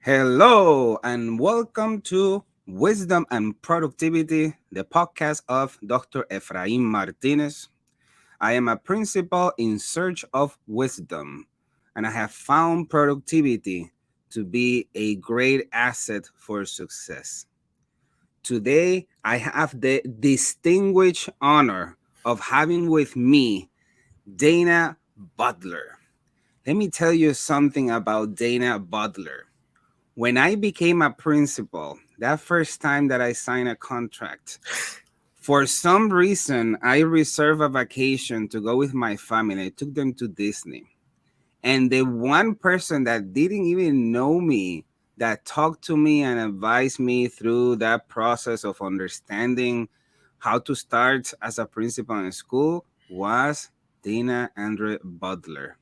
Hello, and welcome to Wisdom and Productivity, the podcast of Dr. Efraim Martinez. I am a principal in search of wisdom, and I have found productivity to be a great asset for success. Today, I have the distinguished honor of having with me Dana Butler. Let me tell you something about Dana Butler. When I became a principal, that first time that I signed a contract, for some reason, I reserved a vacation to go with my family. I took them to Disney. And the one person that didn't even know me, that talked to me and advised me through that process of understanding how to start as a principal in school was Dina Andre Butler.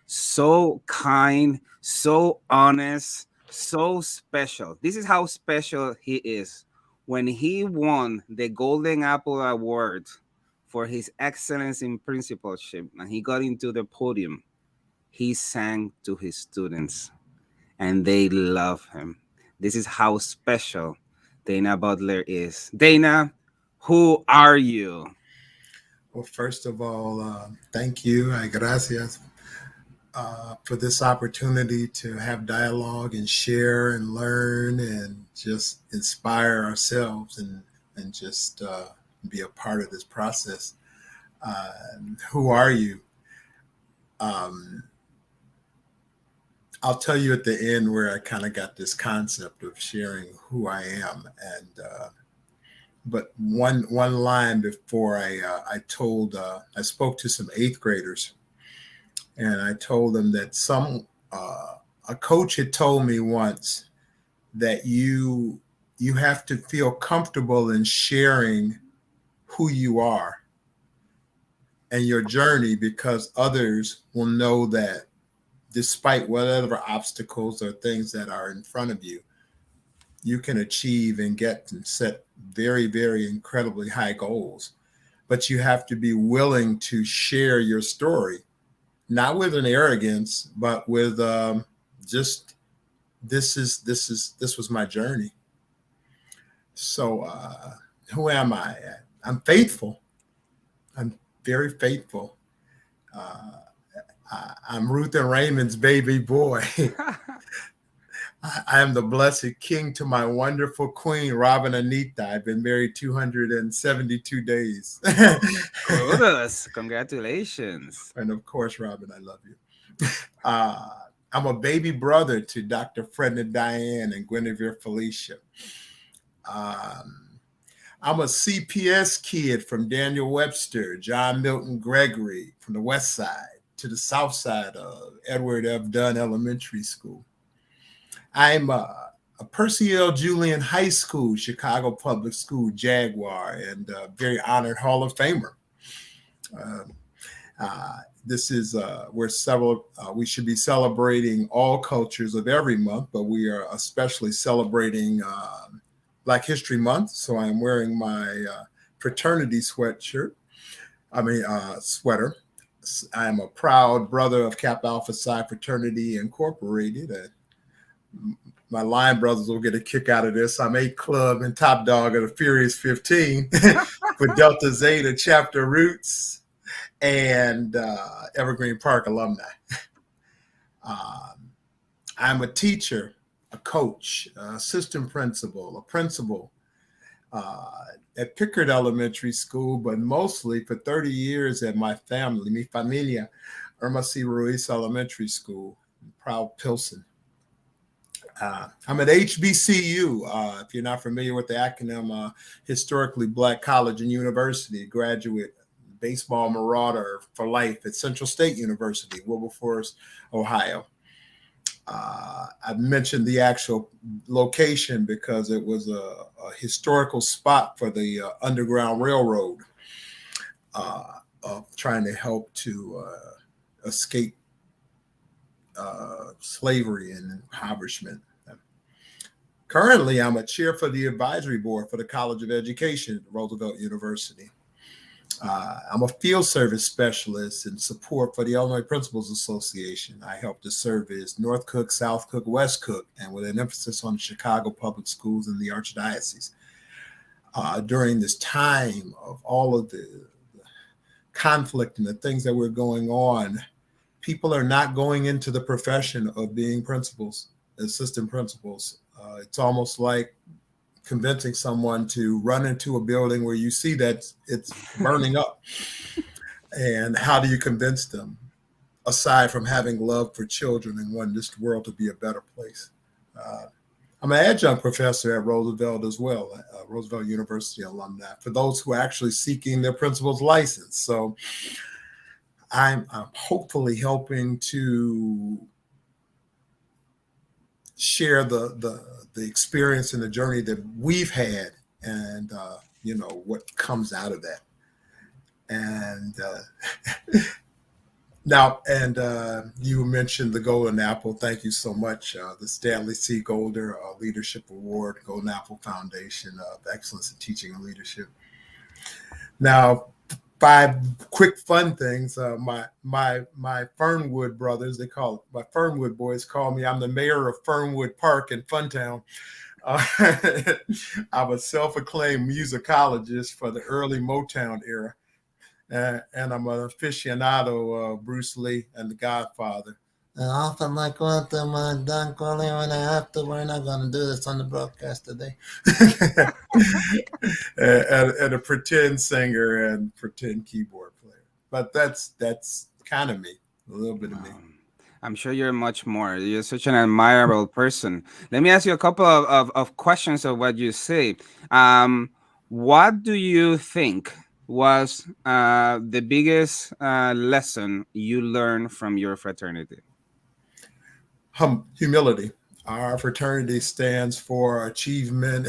So kind, so honest, so special. This is how special he is. When he won the Golden Apple Award for his excellence in principalship and he got into the podium, he sang to his students and they love him. This is how special Dana Butler is. Dana, who are you? Well, first of all, thank you, gracias, for this opportunity to have dialogue and share and learn and just inspire ourselves and just be a part of this process. Uh, who are you? Um, I'll tell you at the end where I kind of got this concept of sharing who I am, and but one line before I spoke to some eighth graders, and I told them that a coach had told me once that you have to feel comfortable in sharing who you are and your journey, because others will know that despite whatever obstacles or things that are in front of you, you can achieve and get and set very, very incredibly high goals. But you have to be willing to share your story, not with an arrogance, but with just this was my journey. So who am I? I'm faithful. I'm very faithful. Uh, I'm Ruth and Raymond's baby boy. I am the blessed king to my wonderful queen, Robin Anita. I've been married 272 days. Kudos. Congratulations. And of course, Robin, I love you. Uh, I'm a baby brother to Dr. Fredna Diane and Guinevere Felicia. Um, I'm a CPS kid from Daniel Webster, John Milton Gregory, from the west side to the south side of Edward F. Dunn Elementary School. I'm a Percy L. Julian High School, Chicago Public School Jaguar, and a very honored Hall of Famer. Uh, this is we should be celebrating all cultures of every month, but we are especially celebrating Black History Month. So I'm wearing my fraternity sweatshirt. Sweater. I am a proud brother of Kappa Alpha Psi Fraternity Incorporated. My line brothers will get a kick out of this. I'm A Club and top dog of the Furious 15 for Delta Zeta Chapter Roots and Evergreen Park alumni. I'm a teacher, a coach, an assistant principal, a principal at Pickard Elementary School, but mostly for 30 years at my family, mi familia, Irma C. Ruiz Elementary School, proud Pilsen. I'm at HBCU. If you're not familiar with the acronym, Historically Black College and University, graduate baseball marauder for life at Central State University, Wilberforce, Ohio. I mentioned the actual location because it was a historical spot for the Underground Railroad, of trying to help to escape slavery and impoverishment. Currently, I'm a chair for the advisory board for the College of Education at Roosevelt University. I'm a field service specialist in support for the Illinois Principals Association. I help to service North Cook, South Cook, West Cook, and with an emphasis on the Chicago public schools and the Archdiocese. During this time of all of the conflict and the things that were going on, people are not going into the profession of being principals, assistant principals. It's almost like convincing someone to run into a building where you see that it's burning up. And how do you convince them, aside from having love for children and wanting this world to be a better place? I'm an adjunct professor at Roosevelt as well, Roosevelt University alumni, for those who are actually seeking their principal's license. So I'm hopefully helping to share the experience and the journey that we've had, and what comes out of that. And now, and you mentioned the Golden Apple. Thank you so much. The Stanley C. Golder Leadership Award, Golden Apple Foundation of Excellence in Teaching and Leadership. Now, 5 quick fun things. My Fernwood brothers, my Fernwood boys call me. I'm the mayor of Fernwood Park in Funtown. I'm a self-acclaimed musicologist for the early Motown era. And I'm an aficionado of Bruce Lee and The Godfather. And often like what Don Corleone, I have to, we're not going to do this on the broadcast today. and a pretend singer and pretend keyboard player. But that's kind of me, a little bit of me. I'm sure you're much more. You're such an admirable person. Let me ask you a couple of questions of what you say. What do you think was the biggest lesson you learned from your fraternity? Humility. Our fraternity stands for achievement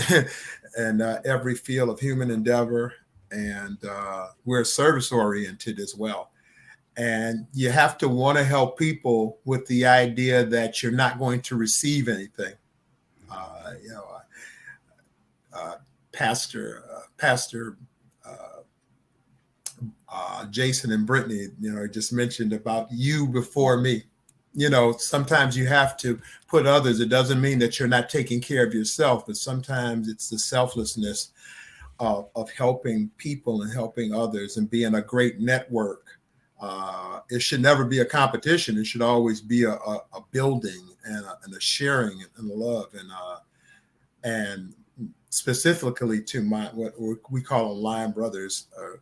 and every field of human endeavor, and we're service oriented as well. And you have to want to help people with the idea that you're not going to receive anything. Pastor Jason and Brittany, just mentioned about you before me. Sometimes you have to put others. It doesn't mean that you're not taking care of yourself, but sometimes it's the selflessness of helping people and helping others and being a great network. It should never be a competition. It should always be a building and a sharing and a love, and specifically to what we call Lion Brothers or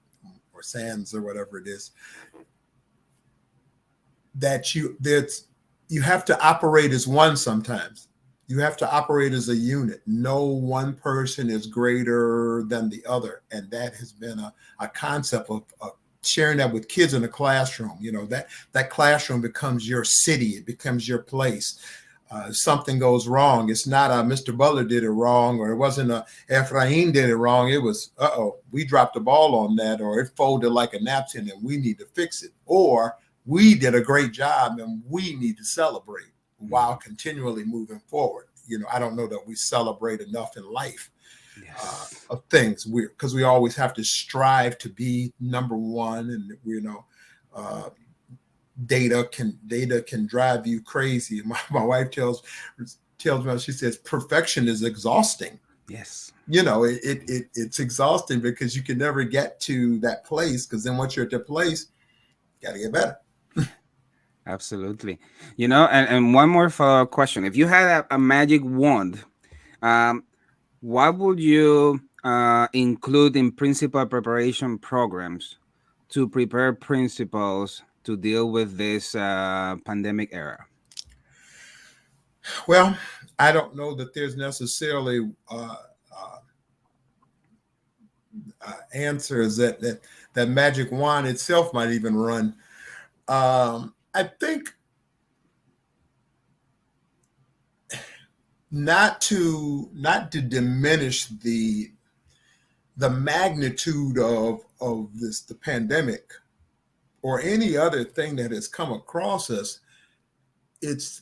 Sands or whatever it is. That you have to operate as one sometimes. You have to operate as a unit. No one person is greater than the other. And that has been a concept of sharing that with kids in the classroom. That classroom becomes your city. It becomes your place. If something goes wrong, it's not Mr. Butler did it wrong, or it wasn't Ephraim did it wrong. It was, we dropped the ball on that, or it folded like a napkin and we need to fix it. Or we did a great job and we need to celebrate while continually moving forward. I don't know that we celebrate enough in life. Yes. Of things, because we always have to strive to be number one, and data can drive you crazy. My wife tells me, she says, perfection is exhausting. Yes. It's exhausting because you can never get to that place, because then once you're at that place, you got to get better. Absolutely. And one more follow-up question. If you had a magic wand, what would you include in principal preparation programs to prepare principals to deal with this pandemic era? Well, I don't know that there's necessarily answers that magic wand itself might even run. I think not to diminish the magnitude of the pandemic or any other thing that has come across us. It's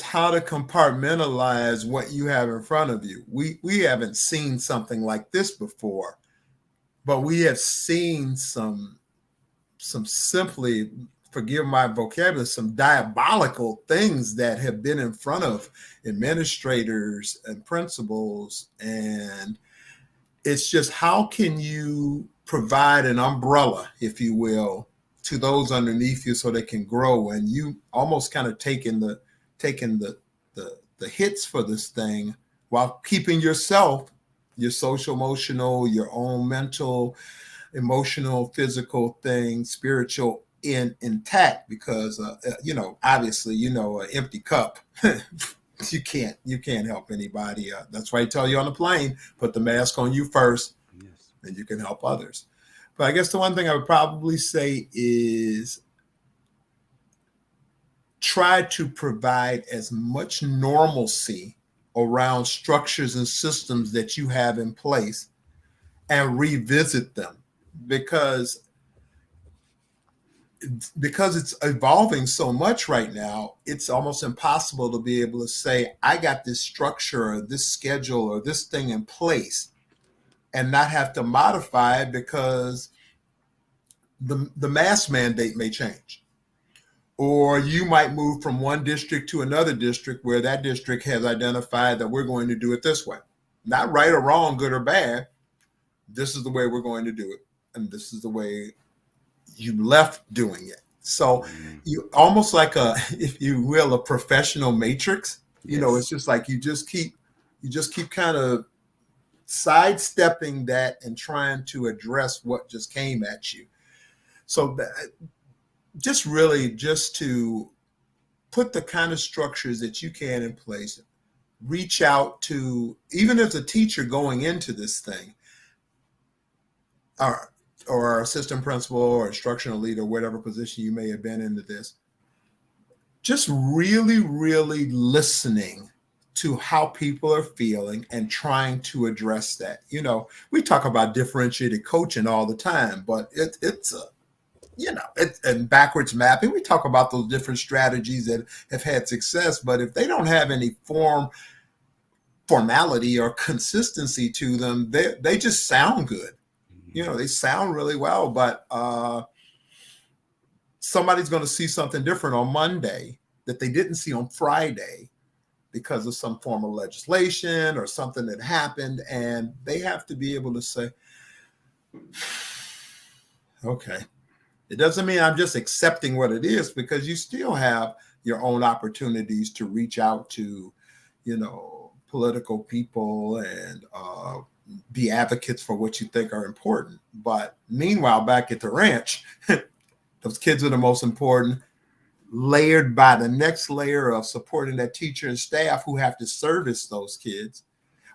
how to compartmentalize what you have in front of you. We haven't seen something like this before. but we have seen some simply, forgive my vocabulary, some diabolical things that have been in front of administrators and principals. And it's just, how can you provide an umbrella, if you will, to those underneath you so they can grow, and you almost kind of taking the hits for this thing while keeping yourself, your social emotional, your own mental, emotional, physical things, spiritual intact, because obviously, an empty cup, you can't help anybody. That's why I tell you on the plane, put the mask on you first, Yes. and you can help others. But I guess the one thing I would probably say is try to provide as much normalcy around structures and systems that you have in place, and revisit them, because it's evolving so much right now. It's almost impossible to be able to say, I got this structure or this schedule or this thing in place, and not have to modify it because the mask mandate may change. Or you might move from one district to another district where that district has identified that we're going to do it this way. Not right or wrong, good or bad. This is the way we're going to do it. And this is the way you left doing it. So Mm. you almost like a, if you will, a professional matrix. It's Yes. just like you just keep kind of sidestepping that and trying to address what just came at you. So that, just really just to put the kind of structures that you can in place, reach out to, even as a teacher going into this thing, or assistant principal or instructional leader, whatever position you may have been into this, just really, really listening to how people are feeling and trying to address that. We talk about differentiated coaching all the time, but it's a, and backwards mapping. We talk about those different strategies that have had success, but if they don't have any formality or consistency to them, they just sound good. They sound really well, but somebody's going to see something different on Monday that they didn't see on Friday because of some form of legislation or something that happened. And they have to be able to say, okay, it doesn't mean I'm just accepting what it is, because you still have your own opportunities to reach out to, political people, and be advocates for what you think are important. But meanwhile, back at the ranch, those kids are the most important, layered by the next layer of supporting that teacher and staff who have to service those kids,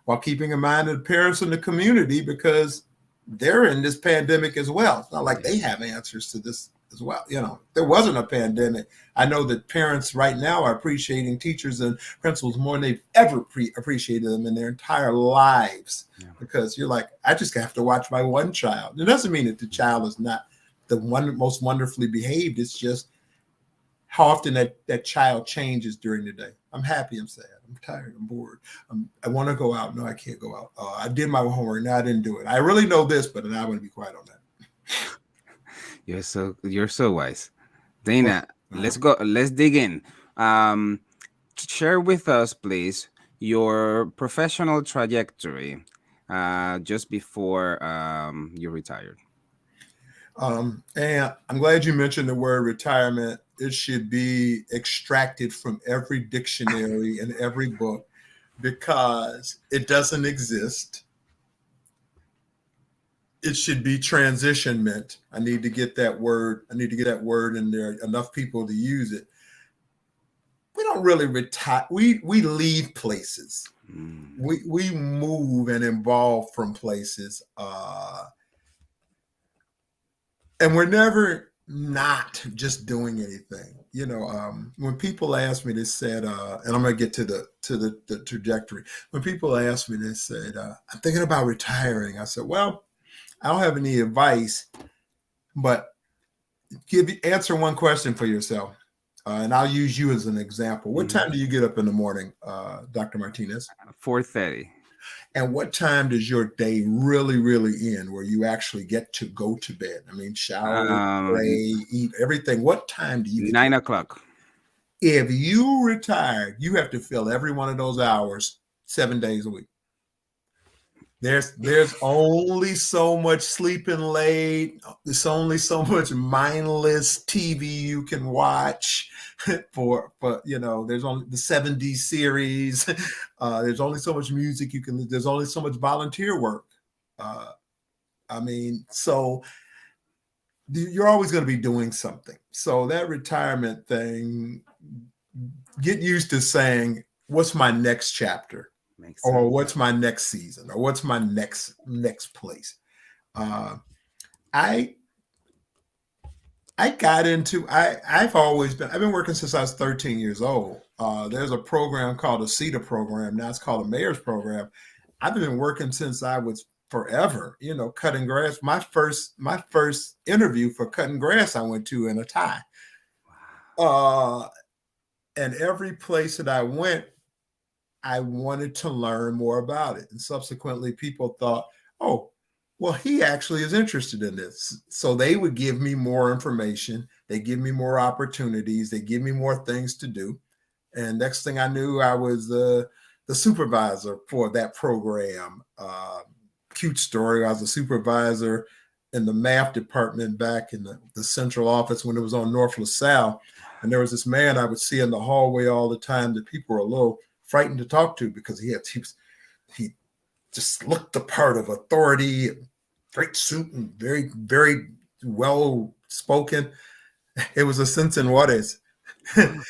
while keeping in mind the parents in the community, because they're in this pandemic as well. It's not like they Yes. have answers to this as well. There wasn't a pandemic. I know that parents right now are appreciating teachers and principals more than they've ever appreciated them in their entire lives, Yeah. because you're like, I just have to watch my one child. It doesn't mean that the child is not the one most wonderfully behaved. It's just how often that child changes during the day. I'm happy, I'm sad, I'm tired, I'm bored. I want to go out. No, I can't go out. I did my homework. No, I didn't do it. I really know this, but I want to be quiet on that. You're so wise. Well, Dana, let's go. Let's dig in. Um, Share with us, please, your professional trajectory just before you retired. and I'm glad you mentioned the word retirement. It should be extracted from every dictionary and every book, because it doesn't exist. It should be transitionment. I need to get that word. I need to get that word in there. Enough people to use it. We don't really retire. We leave places. Mm. We move and evolve from places, and we're never not just doing anything. When people ask me, they said, and I'm going to get to the trajectory. When people ask me, they said, I'm thinking about retiring. I said, well, I don't have any advice, but answer one question for yourself. And I'll use you as an example. What Mhm. time do you get up in the morning, Dr. Martinez? 4:30. And what time does your day really, really end where you actually get to go to bed? I mean, shower, pray, Um, eat, everything. What time do you get to? 9 o'clock. If you retired, you have to fill every one of those hours 7 days a week. There's only so much sleeping late. There's only so much mindless TV you can watch for there's only the 70s series. There's only so much music you can. There's only so much volunteer work. Uh, I mean, so you're always going to be doing something. So that retirement thing, get used to saying, "What's my next chapter?" Makes Or sense. what's my next season, or what's my next place. Uh, I got into I've been working since I was 13 years old. There's a program called a CETA program. Now it's called a mayor's program. I've been working since I was forever, cutting grass. My first interview for cutting grass I went to in a tie. Uh, and every place that I went, I wanted to learn more about it. And subsequently, people thought, oh, well, he actually is interested in this. So they would give me more information. They give me more opportunities. They give me more things to do. And next thing I knew, I was the supervisor for that program. Cute story. I was a supervisor in the math department back in the central office when it was on North LaSalle. And there was this man I would see in the hallway all the time that people were a little frightened to talk to because he just looked the part of authority, great suit, and very, very well spoken. It was a Simpson Juarez.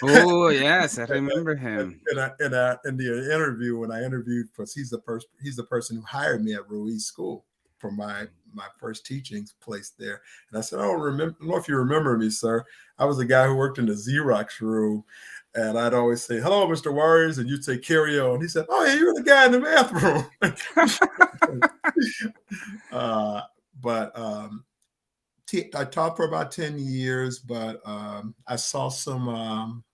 Oh yes, I remember him. In the interview, when I interviewed, because he's the person who hired me at Ruiz School for my first teaching place there. And I said, I don't know if you remember me, sir. I was the guy who worked in the Xerox room. And I'd always say, hello, Mr. Warriors. And you'd say, carry on. He said, oh, yeah, you're the guy in the math room. But I taught for about 10 years, but I saw some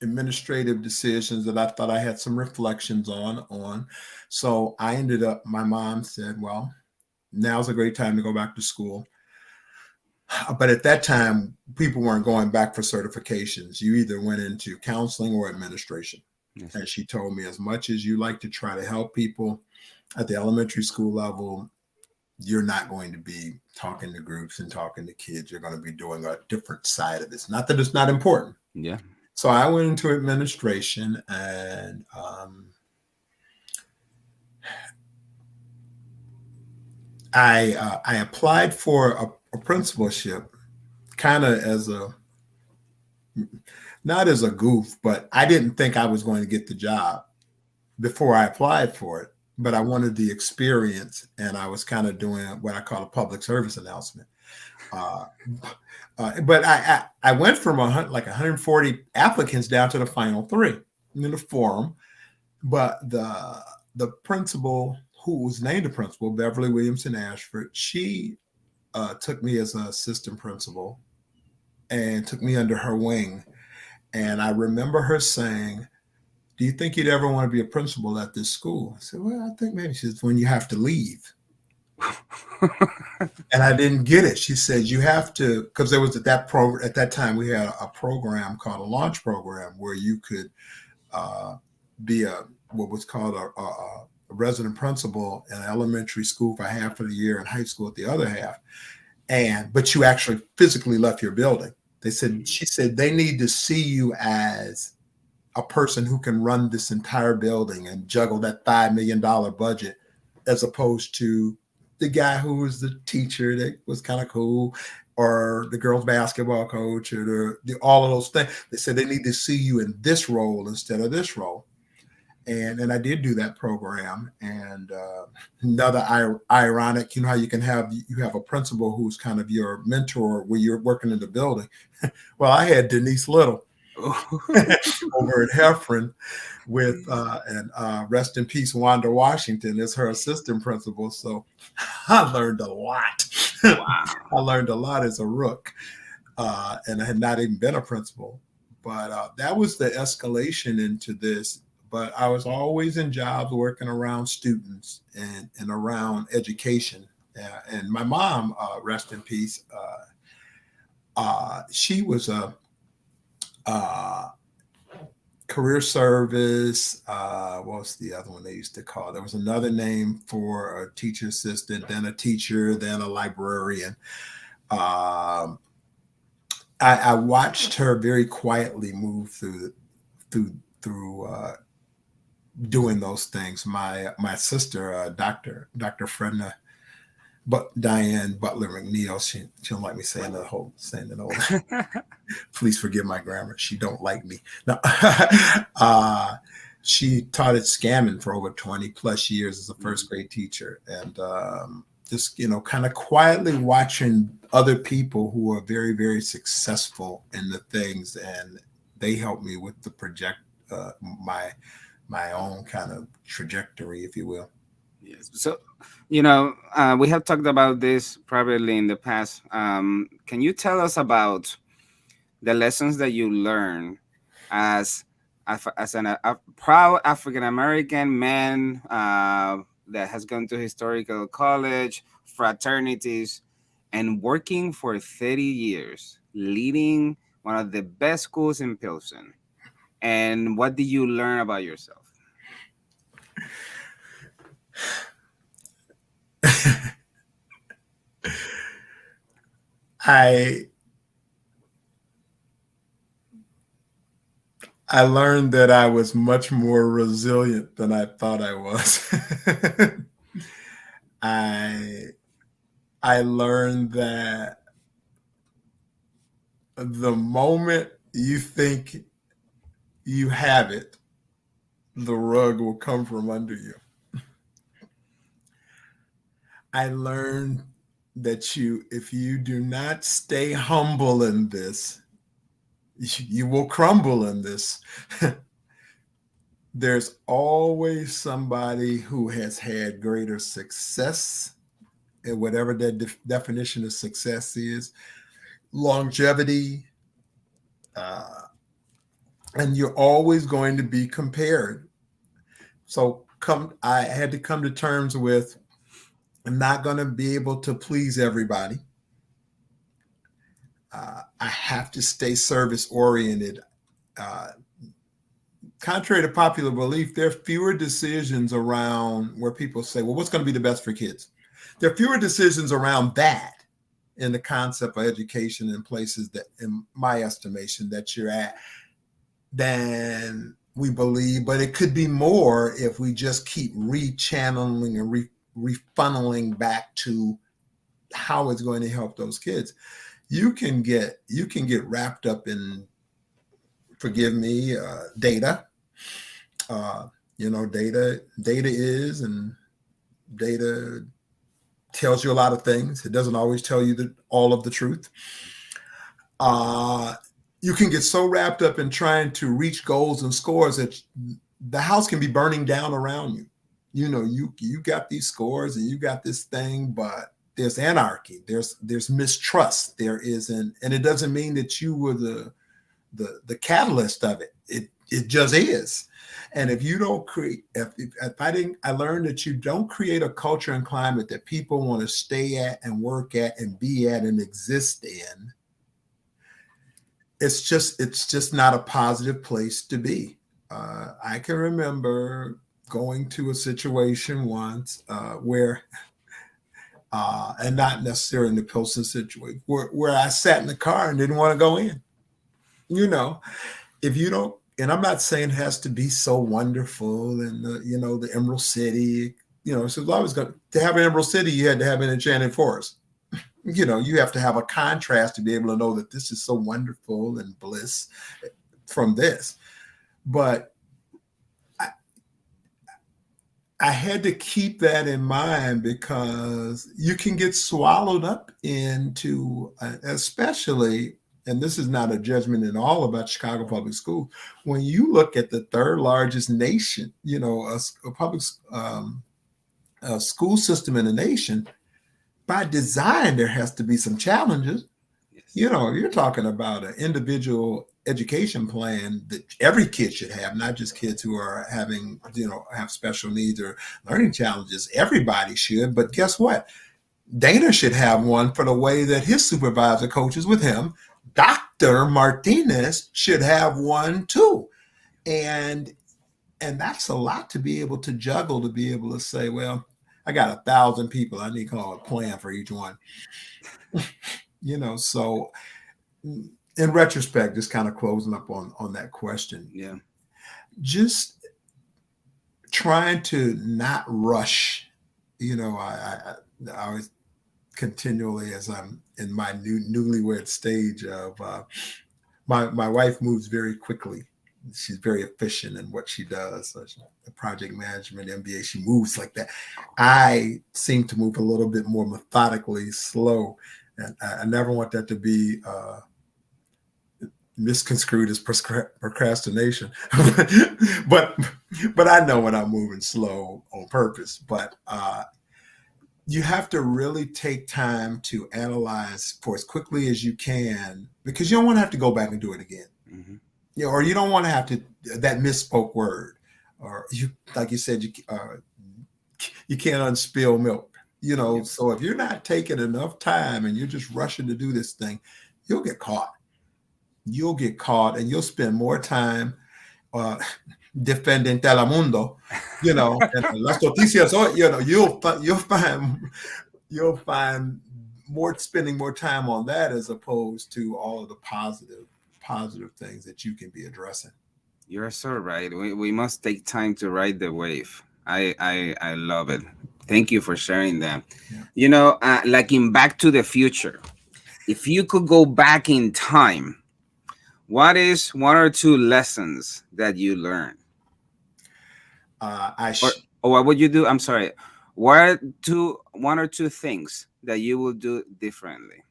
administrative decisions that I thought I had some reflections on. So I ended up, my mom said, well, now's a great time to go back to school. But at that time, people weren't going back for certifications. You either went into counseling or administration. Yes. And she told me, as much as you like to try to help people at the elementary school level, you're not going to be talking to groups and talking to kids. You're going to be doing a different side of this. Not that it's not important. Yeah. So I went into administration, and I applied for a principalship, kind of not as a goof, but I didn't think I was going to get the job before I applied for it. But I wanted the experience, and I was kind of doing what I call a public service announcement. But I went from 140 applicants down to the final 3 in the forum. But the principal, who was named a principal, Beverly Williamson Ashford, she took me as an assistant principal and took me under her wing. And I remember her saying, do you think you'd ever want to be a principal at this school? I said, well, I think maybe. She says, when you have to leave. And I didn't get it. She said, you have to, because there was at that time, we had a program called a launch program where you could be what was called a resident principal in elementary school for half of the year and high school at the other half. But you actually physically left your building. She said, they need to see you as a person who can run this entire building and juggle that $5 million budget, as opposed to the guy who was the teacher that was kind of cool, or the girls basketball coach, or all of those things. They said they need to see you in this role instead of this role. And I did do that program. And another ironic, how you have a principal who's kind of your mentor when you're working in the building. Well, I had Denise Little over at Heffron with and rest in peace, Wanda Washington is her assistant principal. So I learned a lot. Wow. I learned a lot as a rook, and I had not even been a principal. But that was the escalation into this. But I was always in jobs working around students and around education. And my mom, rest in peace, she was a career service. What was the other one they used to call? There was another name for a teacher assistant, then a teacher, then a librarian. Um, I watched her very quietly move through through doing those things. My sister, Doctor Fredna, but Diane Butler McNeil, she don't like me saying the whole. Please forgive my grammar. She don't like me. No, she taught at Scammon for over 20 plus years as a first grade teacher, and just kind of quietly watching other people who are very very successful in the things, and they helped me with the project my my own kind of trajectory, if you will. Yes. So, we have talked about this probably in the past. Can you tell us about the lessons that you learn as a proud African American man that has gone to historical college, fraternities, and working for 30 years, leading one of the best schools in Pilsen? And what did you learn about yourself? I I learned that I was much more resilient than I thought I was. I I learned that the moment you think you have it, the rug will come from under you. I learned that if you do not stay humble in this, you will crumble in this. There's always somebody who has had greater success, and whatever that definition of success is, longevity, uh, and you're always going to be compared. So I had to come to terms with I'm not going to be able to please everybody. I have to stay service oriented. Uh, Contrary to popular belief, there are fewer decisions around where people say, well, what's going to be the best for kids? There are fewer decisions around that in the concept of education in places that, in my estimation, that you're at than we believe. But it could be more if we just keep rechanneling and refunneling back to how it's going to help those kids. You can get wrapped up in, forgive me, data. Data is, and data tells you a lot of things. It doesn't always tell you all of the truth. You can get so wrapped up in trying to reach goals and scores that the house can be burning down around you. You got these scores and you got this thing, but there's anarchy. There's mistrust. There isn't, and it doesn't mean that you were the catalyst of it. It just is. And if you don't create, I learned that you don't create a culture and climate that people want to stay at and work at and be at and exist in, it's just not a positive place to be. I can remember going to a situation once where, and not necessarily in the Pilsen situation, where I sat in the car and didn't want to go in. If you don't, and I'm not saying it has to be so wonderful and the Emerald City, so I was going to have an Emerald City, you had to have an enchanted forest. You have to have a contrast to be able to know that this is so wonderful and bliss from this. But I had to keep that in mind because you can get swallowed up into, especially, and this is not a judgment at all about Chicago Public Schools, when you look at the third largest nation, a public a school system in the nation, by design, there has to be some challenges. Yes. You're talking about an individual education plan that every kid should have, not just kids who are having, have special needs or learning challenges. Everybody should. But guess what? Dana should have one for the way that his supervisor coaches with him. Dr. Martinez should have one too. And that's a lot to be able to juggle, to be able to say, well, I got 1,000 people. I need to call a plan for each one. So in retrospect, just kind of closing up on that question. Yeah. Just trying to not rush. I always continually, as I'm in my newlywed stage of my wife moves very quickly. She's very efficient in what she does. So the project management MBA, she moves like that. I seem to move a little bit more methodically, slow, and I never want that to be misconstrued as procrastination. but I know when I'm moving slow on purpose. But you have to really take time to analyze for as quickly as you can, because you don't want to have to go back and do it again. Mm-hmm. Or you don't want to have to, that misspoke word, or you, like you said, you can't unspill milk, Yep. So if you're not taking enough time and you're just rushing to do this thing, you'll get caught. And you'll spend more time defending Telemundo, and las noticias, you'll find more, spending more time on that as opposed to all of the positive things that you can be addressing. You're so right. We must take time to ride the wave. I love it. Thank you for sharing that. Yeah. Like in Back to the Future, if you could go back in time, what is one or two lessons that you learned? Or what would you do? I'm sorry. One or two things that you will do differently?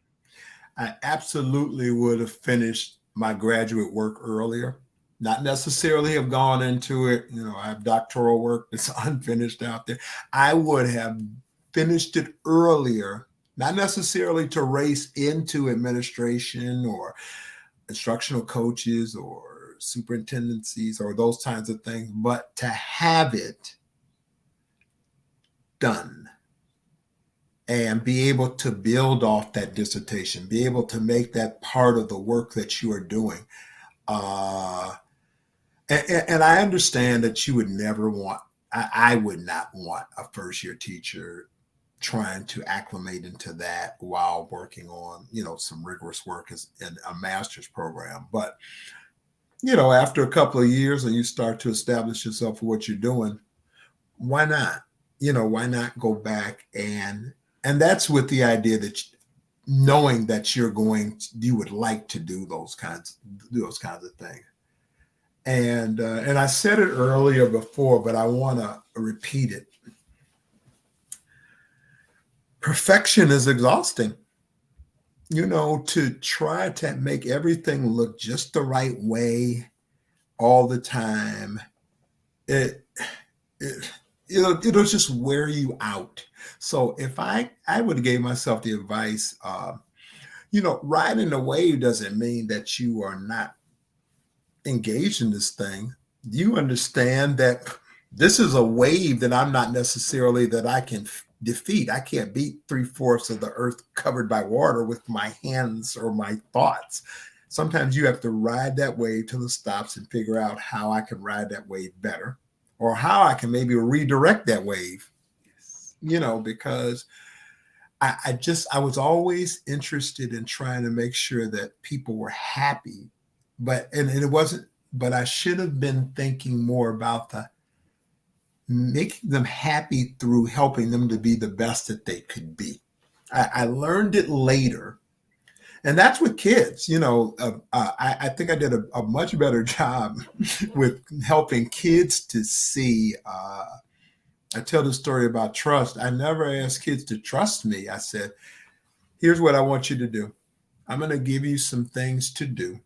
I absolutely would have finished my graduate work earlier. Not necessarily have gone into it. I have doctoral work that's unfinished out there. I would have finished it earlier, not necessarily to race into administration or instructional coaches or superintendencies or those kinds of things, but to have it done and be able to build off that dissertation, be able to make that part of the work that you are doing. And I understand that you would never want, I would not want a first year teacher trying to acclimate into that while working on, some rigorous work in a master's program. But, after a couple of years and you start to establish yourself for what you're doing, why not? Why not go back and that's with the idea that knowing that you would like to do those kinds of things. And I said it earlier before, but I want to repeat it. Perfection is exhausting. To try to make everything look just the right way all the time, it'll just wear you out. So if I would have gave myself the advice, riding the wave doesn't mean that you are not engaged in this thing. You understand that this is a wave that I'm not necessarily that I can defeat. I can't beat 3/4 of the earth covered by water with my hands or my thoughts. Sometimes you have to ride that wave till it stops and figure out how I can ride that wave better, or how I can maybe redirect that wave, because I was always interested in trying to make sure that people were happy, but it wasn't, but I should have been thinking more about making them happy through helping them to be the best that they could be. I learned it later. And that's with kids, I think I did a much better job with helping kids to see. I tell the story about trust. I never asked kids to trust me. I said, here's what I want you to do. I'm going to give you some things to do.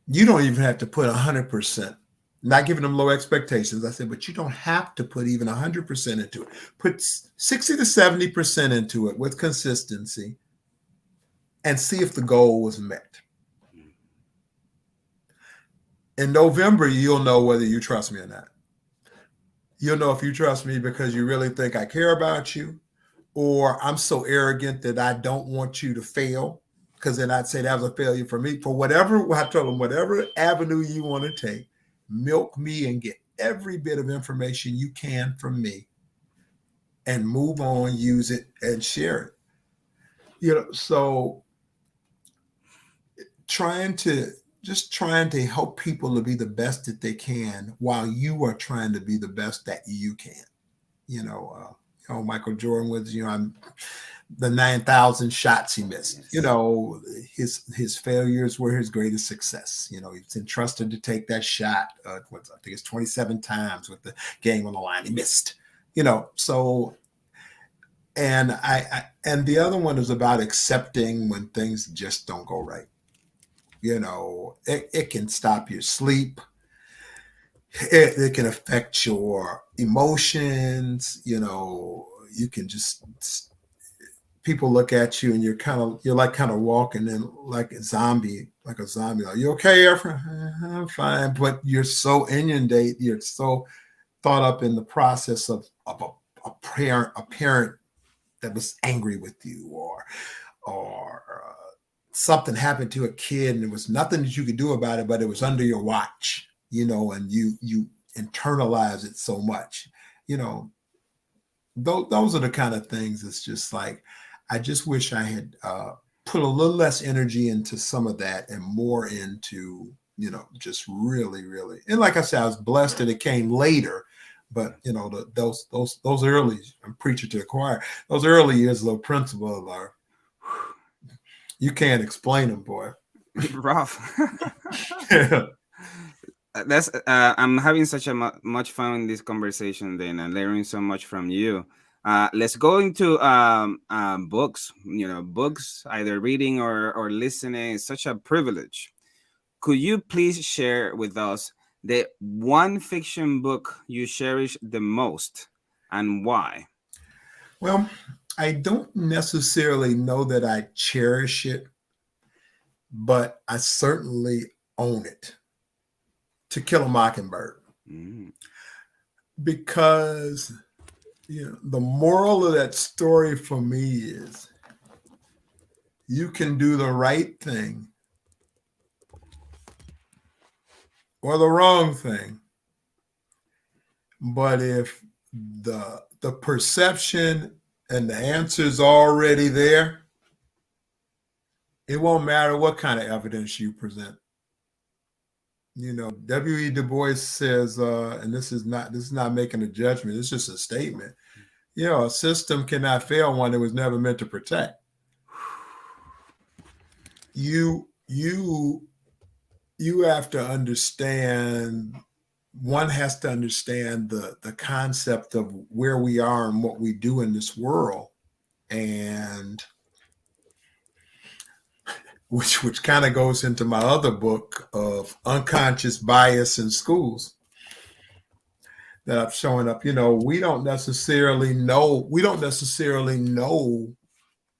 You don't even have to put 100%, not giving them low expectations. I said, but you don't have to put even 100% into it. Put 60 to 70% into it with consistency, and see if the goal was met. In November, you'll know whether you trust me or not. You'll know if you trust me because you really think I care about you, or I'm so arrogant that I don't want you to fail. Because then I'd say that was a failure for me. For whatever, I told them, whatever avenue you want to take, milk me and get every bit of information you can from me and move on, use it, and share it. So trying to trying to help people to be the best that they can while you are trying to be the best that you can. Michael Jordan was, I'm the 9,000 shots he missed. Yes. His failures were his greatest success. He's entrusted to take that shot. I think it's 27 times with the game on the line. He missed. So and the other one is about accepting when things just don't go right. It can stop your sleep. It can affect your emotions. You can just, people look at you and you're like kind of walking in like a zombie. Like, you okay, Efren? I'm fine. But you're so inundated, you're so thought up in the process of a parent that was angry with you, or something happened to a kid and there was nothing that you could do about it, but it was under your watch, and you internalize it so much. you know those are the kind of things. It's just like, I just wish I had put a little less energy into some of that and more into, just really, really. And like I said, I was blessed that it came later, but those early, I'm preaching to the choir, those early years of the principal are, you can't explain them, boy. Rough. Yeah. That's I'm having such a much fun in this conversation, then, and learning so much from you. Let's go into books. Books, either reading or listening, is such a privilege. Could you please share with us the one fiction book you cherish the most and why? Well, I don't necessarily know that I cherish it, but I certainly own it. To Kill a Mockingbird. Mm. Because the moral of that story for me is, you can do the right thing or the wrong thing, but if the the perception and the answer is already there, it won't matter what kind of evidence you present. W.E. Du Bois says, and this is not making a judgment, it's just a statement. A system cannot fail one it was never meant to protect. You you you have to understand, one has to understand the concept of where we are and what we do in this world, and which kind of goes into my other book of unconscious bias in schools that I've shown up. We don't necessarily know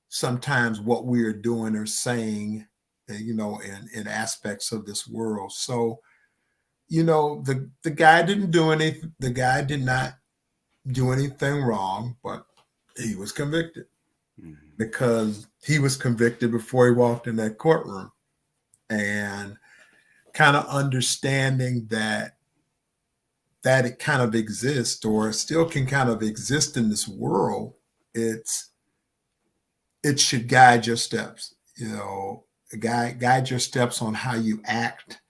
sometimes what we are doing or saying, in aspects of this world. So, the guy didn't do anything. The guy did not do anything wrong, but he was convicted Mhm. because he was convicted before he walked in that courtroom. And kind of understanding that it kind of exists, or still can kind of exist in this world, it should guide your steps. Guide your steps on how you act,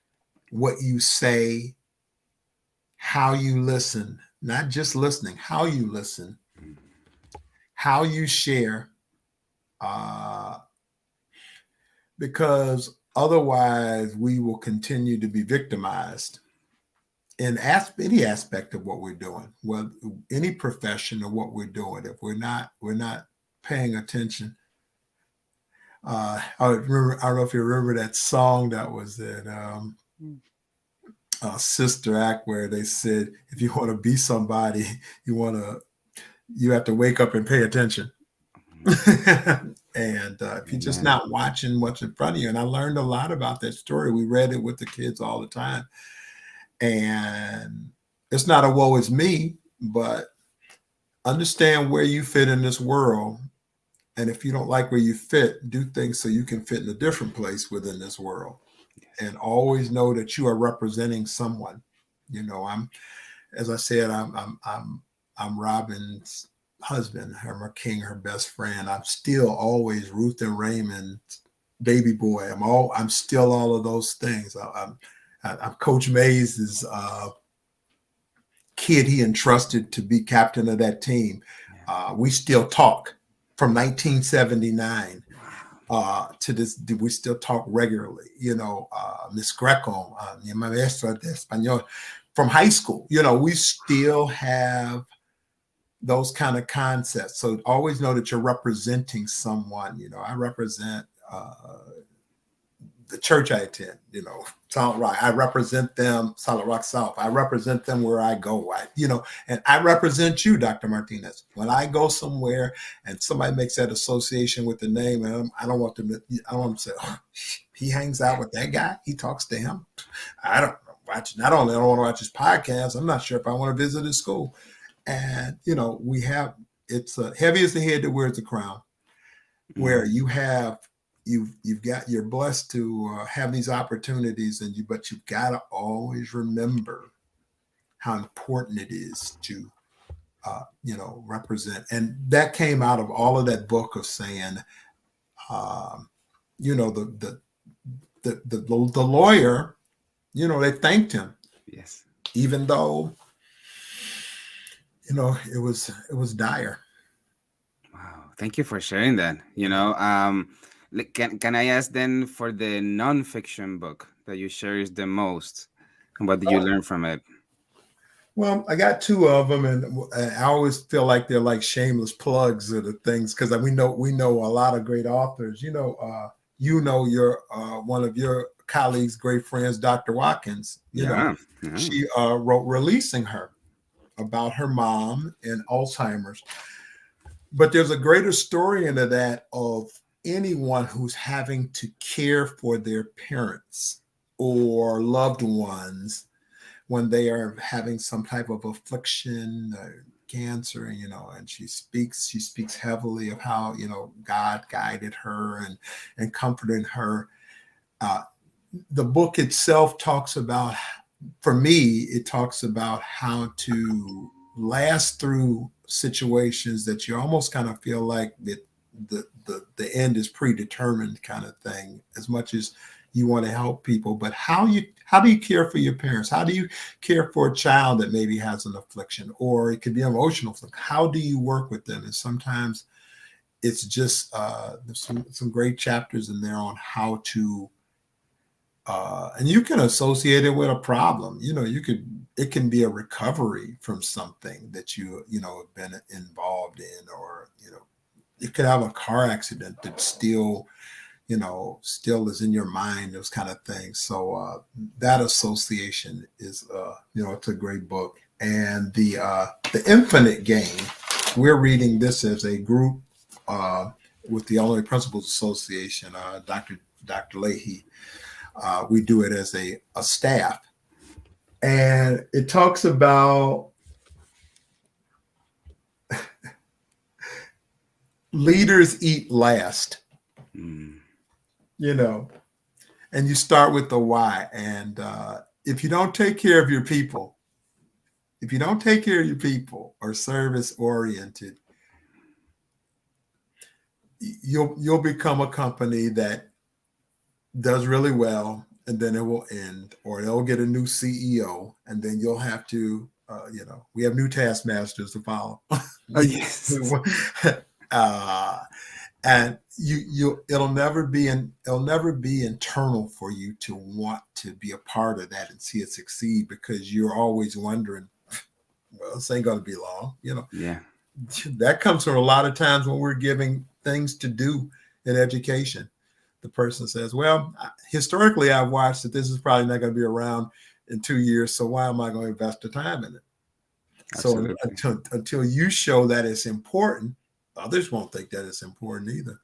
what you say, how you listen, not just listening, how you listen, how you share, uh, because otherwise we will continue to be victimized in any aspect of what we're doing, well, any profession of what we're doing. If we're not paying attention. I don't know if you remember that song that was in Sister Act, where they said, if you want to be somebody, you have to wake up and pay attention. And if you're just Amen. not watching what's in front of you, and I learned a lot about that story. We read it with the kids all the time. And it's not a woe is me, but understand where you fit in this world. And if you don't like where you fit, do things so you can fit in a different place within this world. Yes. And always know that you are representing someone. You know, as I said, I'm Robin's husband, her King, her best friend. I'm still always Ruth and Raymond's baby boy. I'm still all of those things. I'm Coach Mays' kid he entrusted to be captain of that team. Yeah. We still talk from 1979 Wow. to this. We still talk regularly. You know, Miss Greco, mi maestra de español from high school. You know, we still have those kind of concepts. So always know that you're representing someone. You know, I represent the church I attend, you know, Solid Rock. I represent them, Solid Rock South. I represent them where I go. And I represent you, Dr. Martinez. When I go somewhere and somebody makes that association with the name, and I don't want them to, I don't want them to say, oh, he hangs out with that guy. He talks to him. I don't watch. Not only I don't want to watch his podcast, I'm not sure if I want to visit his school. And you know, it's heavy as the head that wears the crown, where Mm. you're blessed to have these opportunities, but you've got to always remember how important it is to represent. And that came out of all of that book of saying, um, you know, the lawyer, you know, they thanked him, Yes. even though it was dire. Wow. Thank you for sharing that. Can I ask then for the nonfiction book that you cherish the most, and what did you learn from it? Well, I got two of them, and I always feel like they're like shameless plugs of the things because we know a lot of great authors. Your one of your colleagues, great friends, Dr. Watkins. Yeah. Yeah. She wrote "Releasing Her" about her mom and Alzheimer's. But there's a greater story into that of anyone who's having to care for their parents or loved ones when they are having some type of affliction, cancer, and she speaks heavily of how, God guided her and comforted her. Uh, the book itself talks about, for me, it talks about how to last through situations that you almost kind of feel like that the end is predetermined kind of thing, as much as you want to help people. But how do you care for your parents? How do you care for a child that maybe has an affliction, or it could be emotional? How do you work with them? And sometimes it's just there's some great chapters in there on how to and you can associate it with a problem. It can be a recovery from something that have been involved in, or you could have a car accident that still is in your mind, those kind of things. So that association is it's a great book. And the Infinite Game, we're reading this as a group with the Illinois Principals Association, Dr. Leahy. We do it as a staff. And it talks about leaders eat last, Mm. and you start with the why. And if you don't take care of your people, or service oriented, you'll become a company that does really well, and then it will end, or they'll get a new CEO, and then you'll have to, we have new taskmasters to follow. Oh yes. uh, and it'll never be internal for you to want to be a part of that and see it succeed, because you're always wondering, well, this ain't going to be long. Yeah. That comes from a lot of times when we're giving things to do in education. The person says, well, historically, I've watched that this is probably not going to be around in 2 years, so why am I going to invest the time in it? So Absolutely. until you show that it's important, others won't think that it's important either.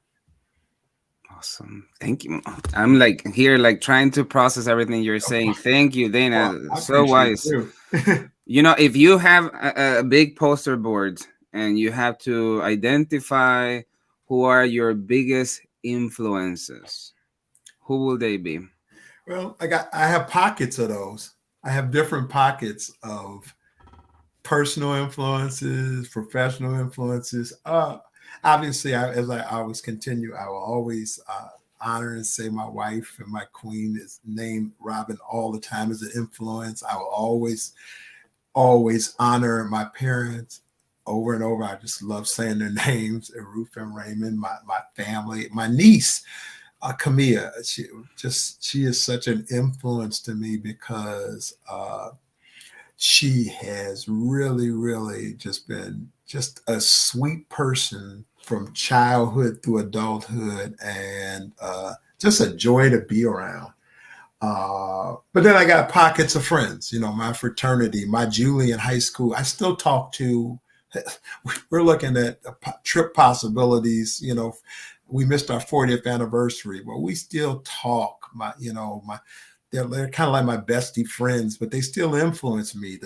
Awesome. Thank you. I'm like here, like trying to process everything you're saying. Thank you, Well, Dana. I So appreciate wise. you. You know, if you have a big poster board and you have to identify who are your biggest influences, who will they be? Well, I have pockets of those. I have different pockets of personal influences, professional influences. Obviously, as I always continue, I will always honor and say my wife and my queen is named Robin all the time as an influence. I will always honor my parents over and over. I just love saying their names, Ruth and Raymond, my family, my niece, Camilla. She is such an influence to me because she has really, really just been just a sweet person from childhood through adulthood, and just a joy to be around. But then I got pockets of friends, my fraternity, my Julie in high school. I still talk to. We're looking at trip possibilities. We missed our 40th anniversary, but we still talk. They're kind of like my bestie friends, but they still influence me.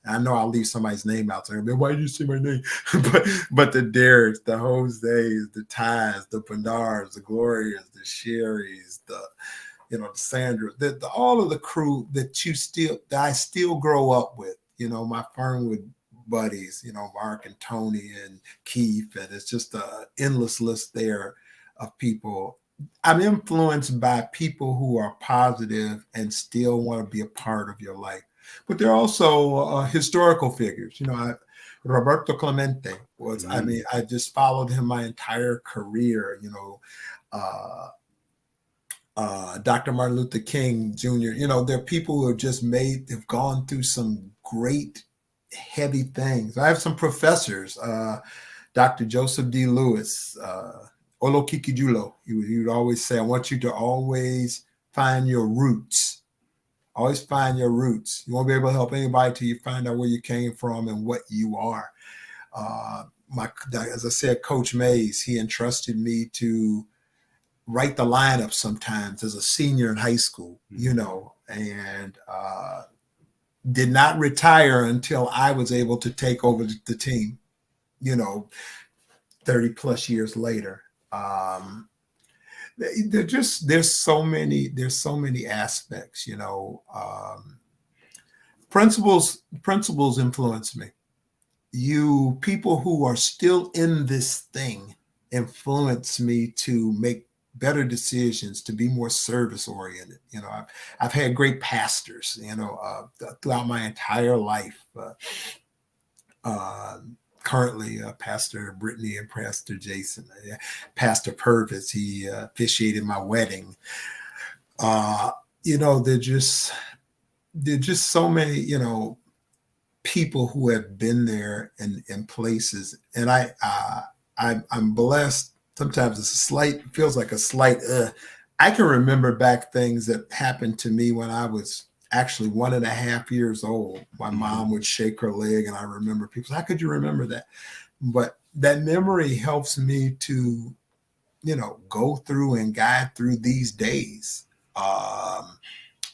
I know I'll leave somebody's name out there. Why did you say my name? but the Derricks, the Jose's, the Ties, the Bernards, the Glorias, the Sherrys, the Sandra, all of the crew that I still grow up with, my Fernwood buddies, Mark and Tony and Keith, and it's just an endless list there of people. I'm influenced by people who are positive and still want to be a part of your life. But they're also historical figures. Roberto Clemente I just followed him my entire career, uh, Dr. Martin Luther King Jr. There are people who have gone through some great heavy things. I have some professors, Dr. Joseph D. Lewis, Olo Kikijulo. He would always say, I want you to always find your roots. Always find your roots. You won't be able to help anybody till you find out where you came from and what you are. As I said, Coach Mays, he entrusted me to write the lineup sometimes as a senior in high school, and did not retire until I was able to take over the team, 30 plus years later. There's so many aspects, principles influence me. People who are still in this thing influence me to make better decisions, to be more service oriented. I've had great pastors, throughout my entire life. Currently, Pastor Brittany and Pastor Jason, Pastor Purvis, he officiated my wedding. They're just so many, people who have been there in places, and I'm blessed. Sometimes feels like a slight. I can remember back things that happened to me when I was actually 1.5 years old. My mom would shake her leg, and I remember people say, how could you remember that? But that memory helps me to, go through and guide through these days.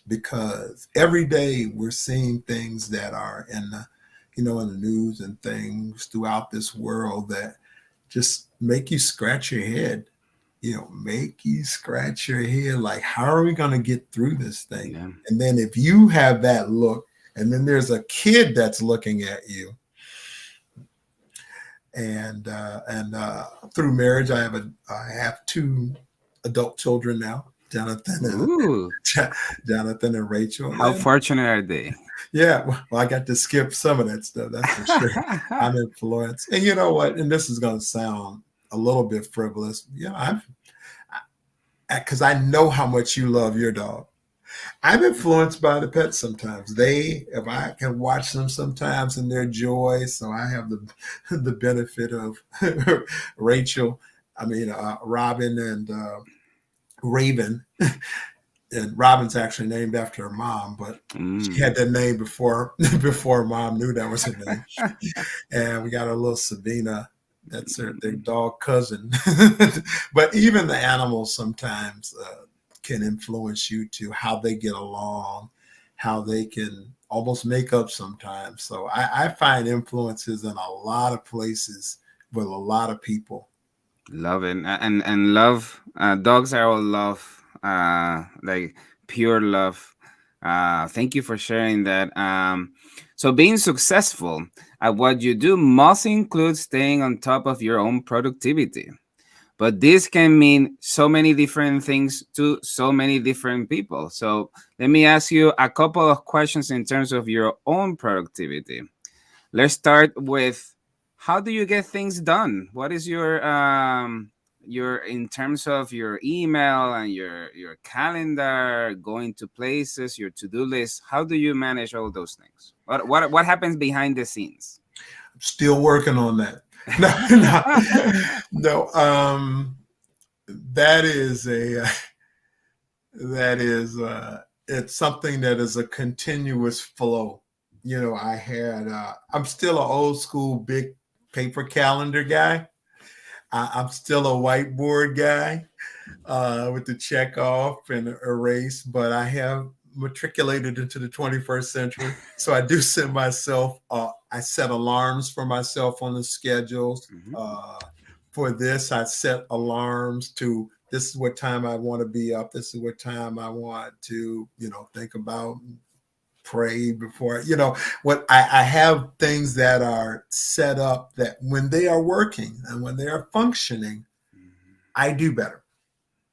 Because every day we're seeing things that are in the news and things throughout this world that just make you scratch your head. Make you scratch your head, like, how are we going to get through this thing? Yeah. And then if you have that look, and then there's a kid that's looking at you, and through marriage, I have 2 adult children now, Jonathan and Rachel. How fortunate are they? Yeah, well, I got to skip some of that stuff, that's for sure. I'm influenced, and you know what? And this is going to sound a little bit frivolous. Because I know how much you love your dog. I'm influenced by the pets sometimes. If I can watch them sometimes in their joy, so I have the benefit of Rachel. Robin and Raven. And Robin's actually named after her mom, but she had that name before mom knew that was her name. And we got our little Sabina. That's their dog cousin. But even the animals sometimes can influence you to how they get along, how they can almost make up sometimes. So I find influences in a lot of places with a lot of people. Love it. And love, dogs are all love, like pure love. Thank you for sharing that. So being successful at what you do must include staying on top of your own productivity. But this can mean so many different things to so many different people. So let me ask you a couple of questions in terms of your own productivity. Let's start with, how do you get things done? What is your in terms of your email and your calendar, going to places, your to-do list? How do you manage all those things? What happens behind the scenes? I'm still working on that. No, no, no. That is a that is it's something that is a continuous flow. You know, I'm still an old school big paper calendar guy. I'm still a whiteboard guy with the check off and erase, but I have matriculated into the 21st century. So I do send myself, I set alarms for myself on the schedules. Mhm. For this, I set alarms to, this is what time I want to be up. This is what time I want to, think about, pray before, what I have things that are set up that when they are working and when they are functioning, I do better.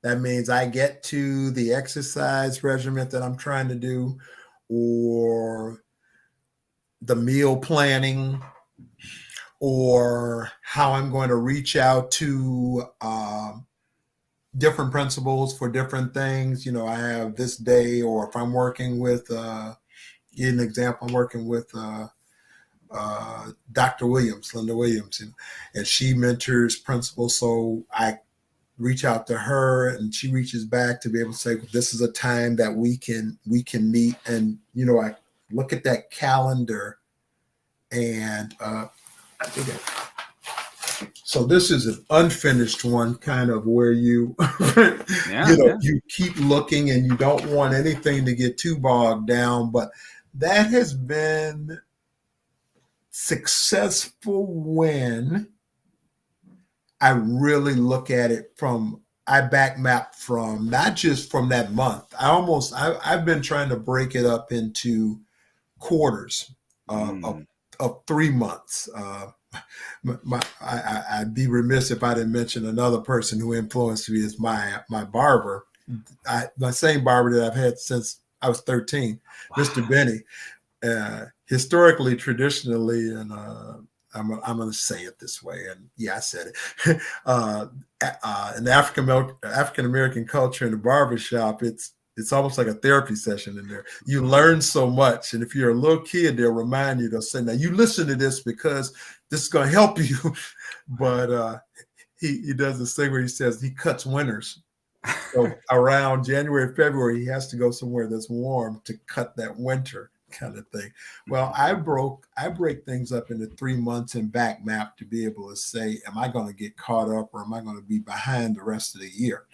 That means I get to the exercise regimen that I'm trying to do, or the meal planning, or how I'm going to reach out to different principals for different things. I have this day, or if I'm working with, give an example, I'm working with Dr. Williams, Linda Williams, and she mentors principals. So I reach out to her and she reaches back to be able to say, this is a time that we can meet. And I look at that calendar, and so this is an unfinished one, kind of where you Yeah, yeah. you keep looking and you don't want anything to get too bogged down. But that has been successful when I really look at it from, I back map from not just from that month. I've been trying to break it up into quarters Mm. of 3 months. I'd be remiss if I didn't mention another person who influenced me, is my barber. My same barber that I've had since I was 13, Mr. Wow. Benny. Historically, traditionally, and I'm going to say it this way, and yeah, I said it. In the African American culture, in the barbershop, it's almost like a therapy session in there. You learn so much, and if you're a little kid, they'll remind you. They'll say, "Now you listen to this because this is going to help you." But he does this thing where he says he cuts winters. So around January, February, he has to go somewhere that's warm to cut that winter kind of thing. Well, I break things up into 3 months and back map to be able to say, am I going to get caught up, or am I going to be behind the rest of the year?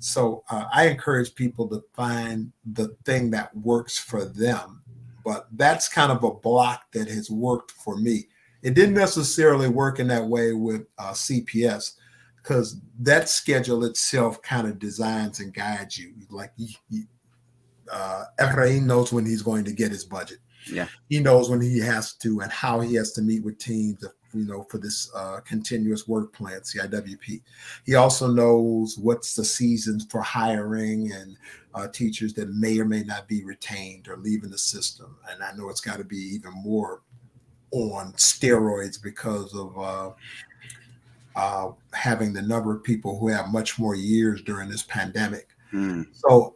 So I encourage people to find the thing that works for them. But that's kind of a block that has worked for me. It didn't necessarily work in that way with CPS, because that schedule itself kind of designs and guides you. Like Efrain knows when he's going to get his budget. Yeah. He knows when he has to and how he has to meet with teams, for this continuous work plan, CIWP. He also knows what's the seasons for hiring and teachers that may or may not be retained or leaving the system. And I know it's got to be even more on steroids because of having the number of people who have much more years during this pandemic. Mm. So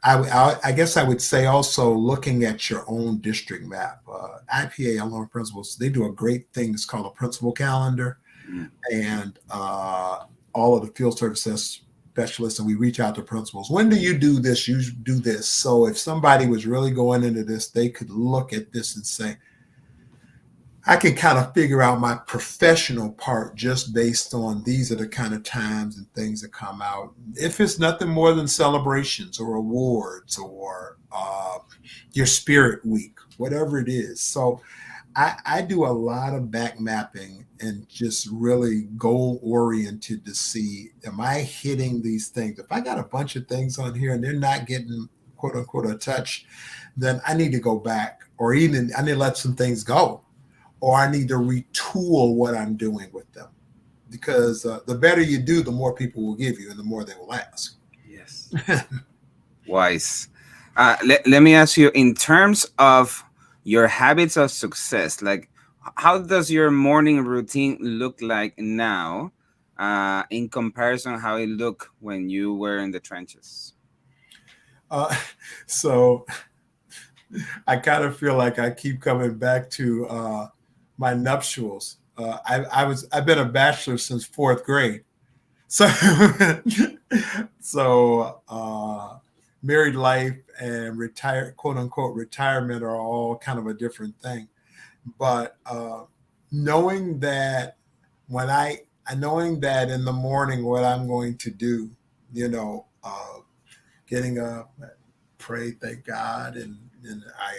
I guess I would say also looking at your own district map. IPA, Illinois Principals, they do a great thing that's called a principal calendar. Mm. And all of the field services specialists, and we reach out to principals. When do you do this? You do this. So if somebody was really going into this, they could look at this and say, I can kind of figure out my professional part just based on these are the kind of times and things that come out. If it's nothing more than celebrations or awards or your spirit week, whatever it is. So I do a lot of back mapping and just really goal oriented to see, am I hitting these things? If I got a bunch of things on here and they're not getting quote unquote a touch, then I need to go back, or even I need to let some things go, or I need to retool what I'm doing with them. Because the better you do, the more people will give you and the more they will ask. Yes. Wise. Let me ask you, in terms of your habits of success, like how does your morning routine look like now, in comparison how it looked when you were in the trenches? Uh, so I kind of feel like I keep coming back to my nuptials. I've been a bachelor since fourth grade, so married life and retire quote unquote retirement are all kind of a different thing. But knowing that when knowing that in the morning what I'm going to do, getting up, pray, thank God, and I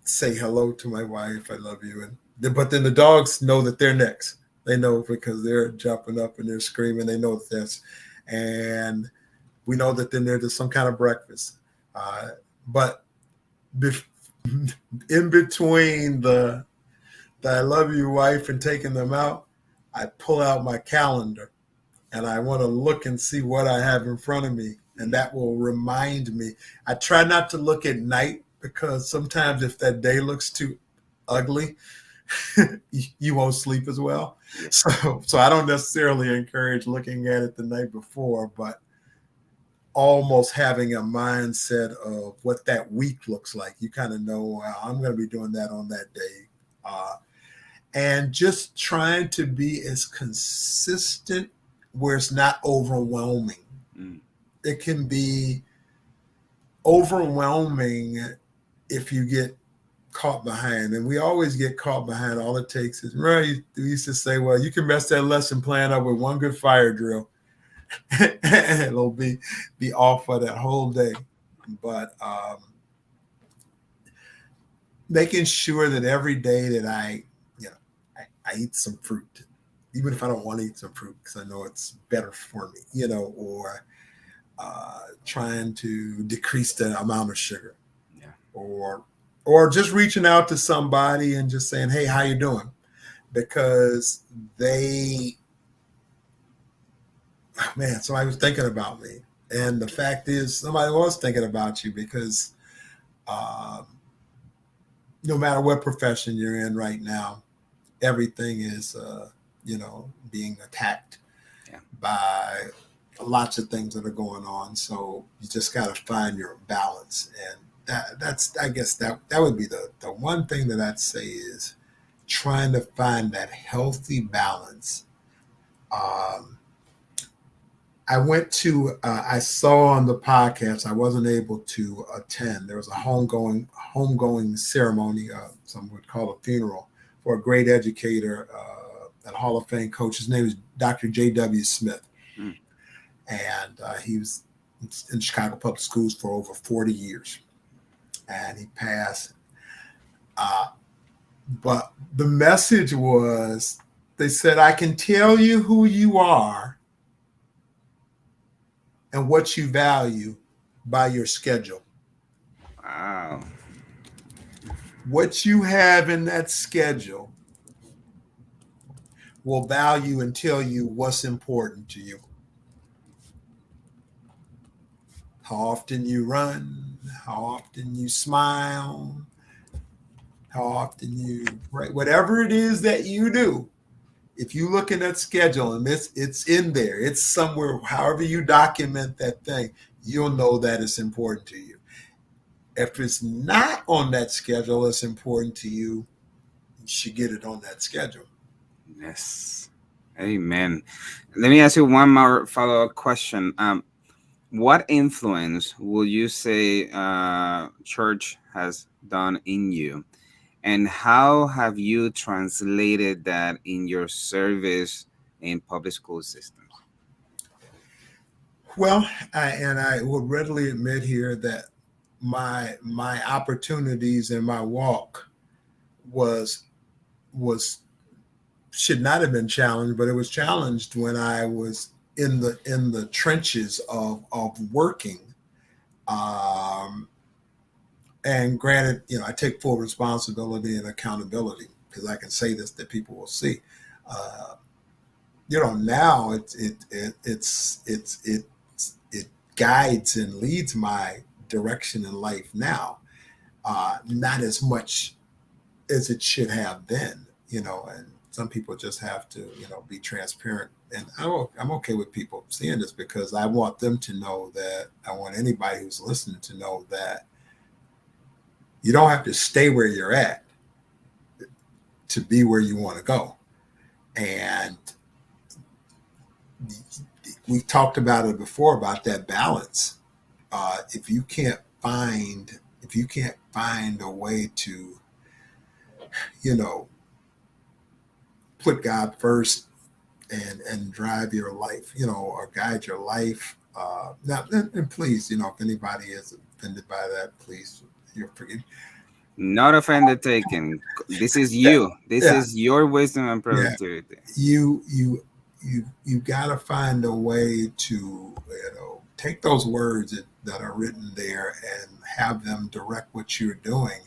say hello to my wife. I love you. But then the dogs know that they're next. They know because they're jumping up and they're screaming. They know that that's, and we know that then there's some kind of breakfast. But in between the I love you wife and taking them out, I pull out my calendar and I want to look and see what I have in front of me. And that will remind me. I try not to look at night because sometimes if that day looks too ugly, you won't sleep as well. So I don't necessarily encourage looking at it the night before, but almost having a mindset of what that week looks like. You kind of know, well, I'm going to be doing that on that day. And just trying to be as consistent where it's not overwhelming. It can be overwhelming if you get caught behind, and we always get caught behind. All it takes is, remember, we used to say, well, you can mess that lesson plan up with one good fire drill and it'll be off for that whole day. But making sure that every day that I eat some fruit, even if I don't want to eat some fruit because I know it's better for me, or trying to decrease the amount of sugar, or just reaching out to somebody and just saying, hey, how you doing? Because somebody was thinking about me. And the fact is, somebody was thinking about you because no matter what profession you're in right now, everything is, being attacked by lots of things that are going on. So you just got to find your balance. And that's, I guess that would be the one thing that I'd say is trying to find that healthy balance. I saw on the podcast, I wasn't able to attend. There was a homegoing ceremony, some would call a funeral, for a great educator, a Hall of Fame coach. His name is Dr. J.W. Smith. And he was in Chicago Public Schools for over 40 years. And he passed. But the message was, they said, I can tell you who you are and what you value by your schedule. Wow. What you have in that schedule will value and tell you what's important to you. How often you run, how often you smile, how often you pray, whatever it is that you do. If you look at that schedule and it's in there, it's somewhere, however you document that thing, you'll know that it's important to you. If it's not on that schedule, it's important to you, you should get it on that schedule. Yes. Amen. Let me ask you one more follow-up question. What influence will you say church has done in you? And how have you translated that in your service in public school systems? Well, I will readily admit here that my opportunities in my walk was was should not have been challenged, but it was challenged when I was in the trenches of working. Um, and granted, I take full responsibility and accountability because I can say this that people will see. Uh, Now it guides and leads my direction in life now. Not as much as it should have been, and some people just have to, be transparent. And I'm okay with people seeing this because I want them to know that I want anybody who's listening to know that you don't have to stay where you're at to be where you want to go. And we talked about it before about that balance. If you can't find a way to, you know, put God first and drive your life, or guide your life. Now, and please, if anybody is offended by that, please, you're forgiven. Not offended taken. This is Yeah, you. This yeah, is your wisdom and yeah. productivity. You got to find a way to, take those words that are written there and have them direct what you're doing.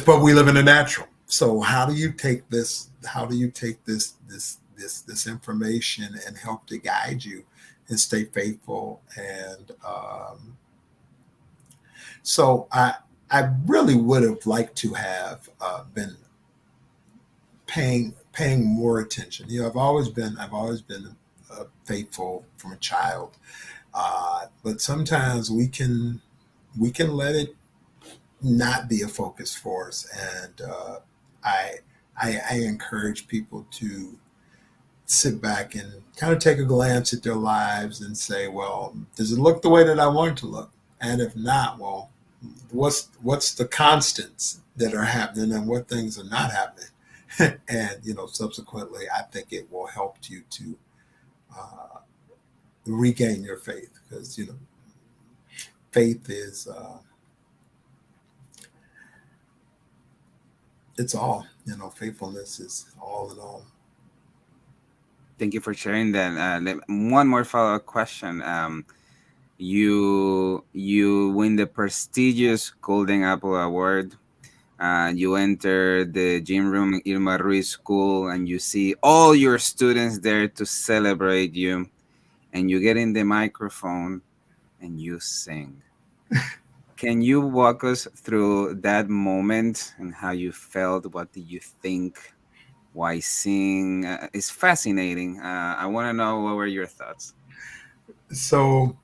But we live in the natural. So how do you take this? How do you take this information and help to guide you and stay faithful? And so I really would have liked to have been paying more attention. I've always been faithful from a child, but sometimes we can let it not be a focus for us. And I encourage people to sit back and kind of take a glance at their lives and say, well, does it look the way that I want it to look? And if not, well, what's the constants that are happening and what things are not happening? And subsequently, I think it will help you to uh, regain your faith because faith is it's all. Faithfulness is all in all. Thank you for sharing that. One more follow-up question. You win the prestigious Golden Apple Award. You enter the gym room in Irma Ruiz School, and you see all your students there to celebrate you. And you get in the microphone and you sing. Can you walk us through that moment and how you felt? What did you think? Why sing? It's fascinating. I want to know what were your thoughts. So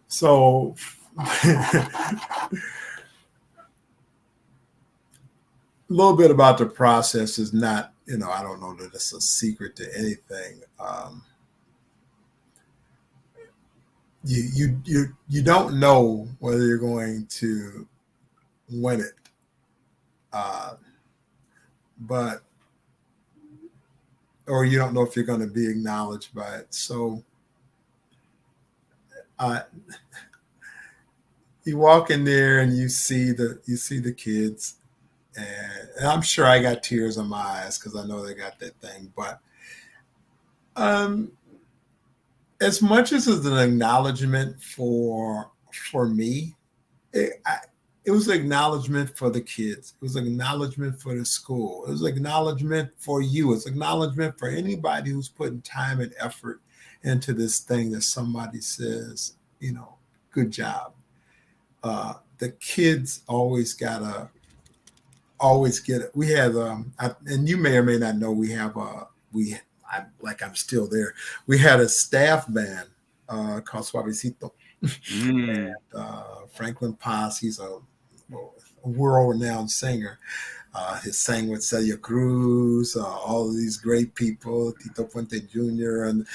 so a little bit about the process is not, I don't know that it's a secret to anything. You don't know whether you're going to win it, uh, but or you don't know if you're going to be acknowledged by it. So uh, you walk in there and you see the kids, and I'm sure I got tears in my eyes because I know they got that thing. But um, as much as it's an acknowledgement for me, it was an acknowledgement for the kids. It was an acknowledgement for the school. It was an acknowledgement for you. It's an acknowledgement for anybody who's putting time and effort into this thing that somebody says, good job. The kids always get it. We have, and you may or may not know, I'm still there. We had a staff band called Suavecito. Mm. Franklin Paz, he's a world-renowned singer. He sang with Celia Cruz, all of these great people, Tito Puente Jr., and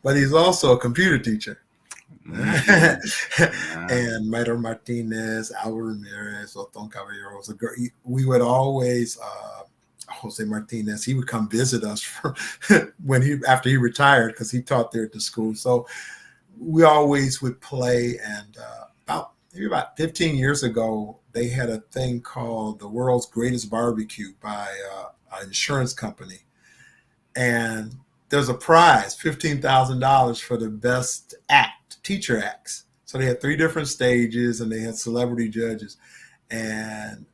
but he's also a computer teacher. Mm, yeah. And Maiter Martinez, Albert Ramirez, Othon Caballero was a great. We would always Jose Martinez. He would come visit us from when he after he retired because he taught there at the school. So we always would play. And about 15 years ago, they had a thing called the World's Greatest Barbecue by an insurance company, and there's a prize, $15,000 for the best teacher acts. So they had three different stages, and they had celebrity judges, and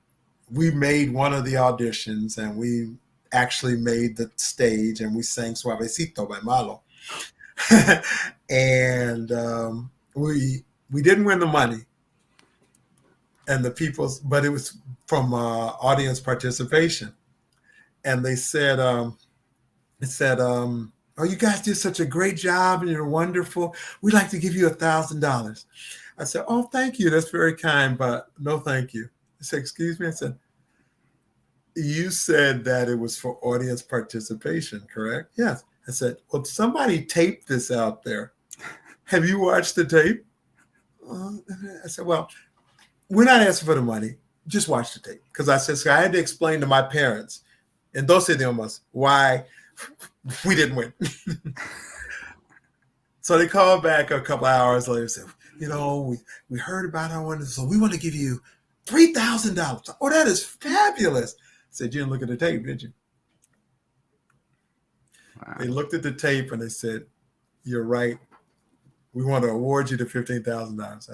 we made one of the auditions, and we actually made the stage, and we sang Suavecito by Malo. And we didn't win the money, and the people's, but it was from audience participation, and they said, "Oh, you guys did such a great job, and you're wonderful. We'd like to give you $1,000." I said, "Oh, thank you. That's very kind, but no, thank you." I said, "Excuse me." I said, "You said that it was for audience participation, correct?" "Yes." I said, "Well, somebody taped this out there. Have you watched the tape?" I said, "Well, we're not asking for the money. Just watch the tape." Because I said, so I had to explain to my parents and those idiomas why we didn't win. So they called back a couple hours later and said, we heard about our one, so we want to give you $3,000. Oh, that is fabulous. I said, "You didn't look at the tape, did you?" Wow. They looked at the tape and they said, "You're right. We want to award you the $15,000.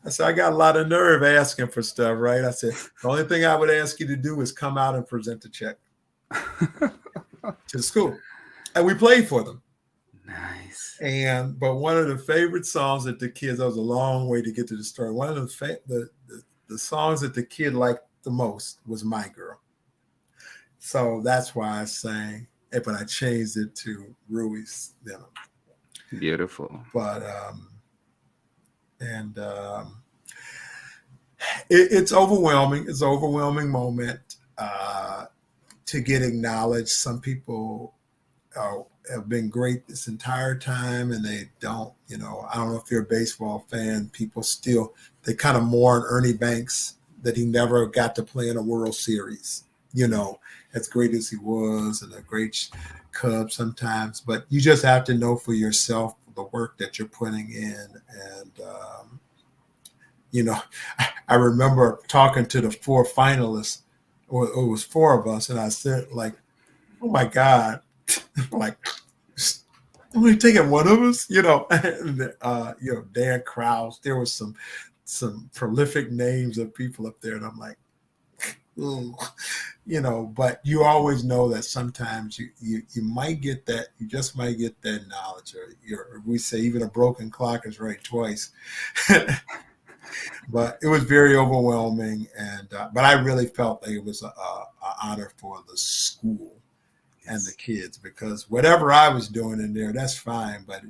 I said, "I got a lot of nerve asking for stuff, right?" I said, "The only thing I would ask you to do is come out and present the check to the school." And we played for them. Nice. But one of the favorite songs that the kids, that was a long way to get to the story. One of the songs that the kid liked the most was "My Girl." So that's why I sang it, but I changed it to Rui's, Beautiful. But and it's overwhelming. It's an overwhelming moment to get acknowledged. Some people have been great this entire time, and they don't. I don't know if you're a baseball fan. People still they kind of mourn Ernie Banks that he never got to play in a World Series. As great as he was, and a great Cub sometimes. But you just have to know for yourself the work that you're putting in, and I remember talking to the four finalists, or it was four of us, and I said, like, "Oh my God," like, only taking one of us, Dan Krause. There was some prolific names of people up there, and I'm like, ooh, but you always know that sometimes you might get that, you just might get that knowledge, or we say even a broken clock is right twice. But it was very overwhelming, and but I really felt that it was an honor for the school and the kids, because whatever I was doing in there, that's fine, but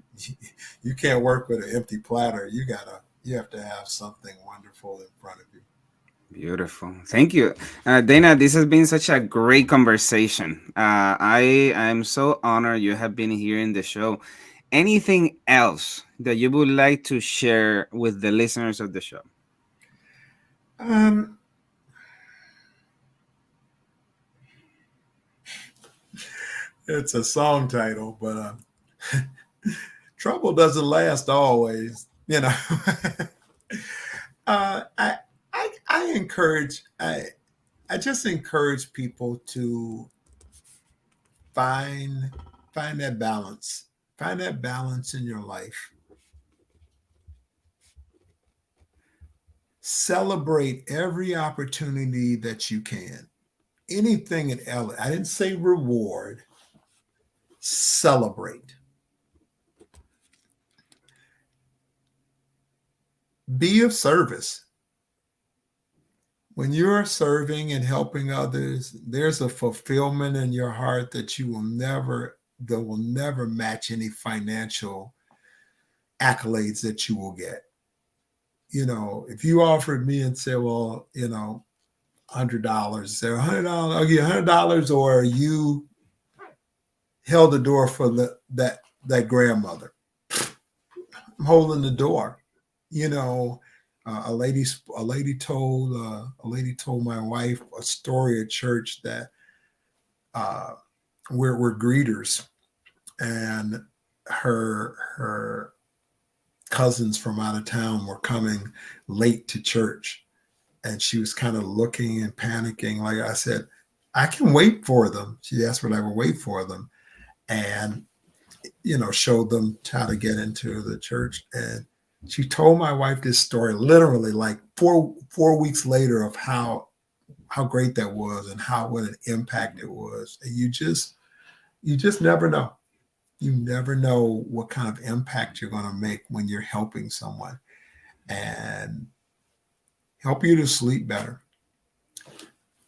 you can't work with an empty platter. You have to have something wonderful in front of you. Beautiful. Thank you. Dana, this has been such a great conversation. I'm so honored you have been here in the show. Anything else that you would like to share with the listeners of the show? Um, it's a song title, but trouble doesn't last always. I I just encourage people to find find that balance. Find that balance in your life. Celebrate every opportunity that you can. Anything at Ellen. I didn't say reward. Celebrate. Be of service. When you're serving and helping others, there's a fulfillment in your heart that will never match any financial accolades that you will get. If you offered me and said, well, $100, say $100, I'll give you $100, or you held the door for that grandmother. holding the door. You know, a lady told my wife a story at church that uh, we're greeters, and her cousins from out of town were coming late to church, and she was kind of looking and panicking. Like I said, I can wait for them. She asked what I would wait for them, and showed them how to get into the church. And she told my wife this story literally like four weeks later of how great that was and what an impact it was. And you just never know. You never know what kind of impact you're going to make when you're helping someone and help you to sleep better.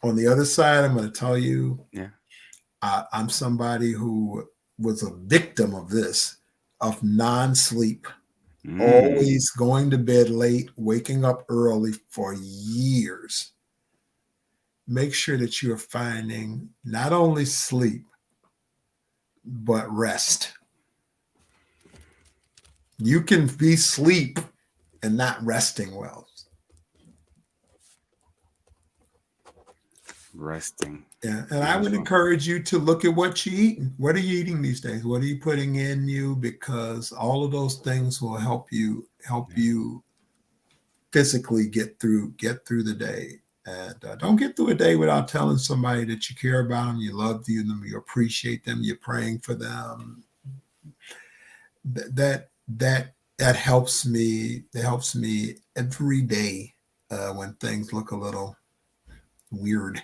On the other side, I'm going to tell you, Yeah. I'm somebody who was a victim of this, of non-sleep, always going to bed late, waking up early for years. Make sure that you're finding not only sleep, but rest. You can be asleep and not resting well. Resting. Yeah, and I would Beautiful. encourage you to look at what you're eating. What are you eating these days? What are you putting in you? Because all of those things will help you physically get through the day. And don't get through a day without telling somebody that you care about them, you love them, you appreciate them, you're praying for them. That helps me. That helps me every day when things look a little weird.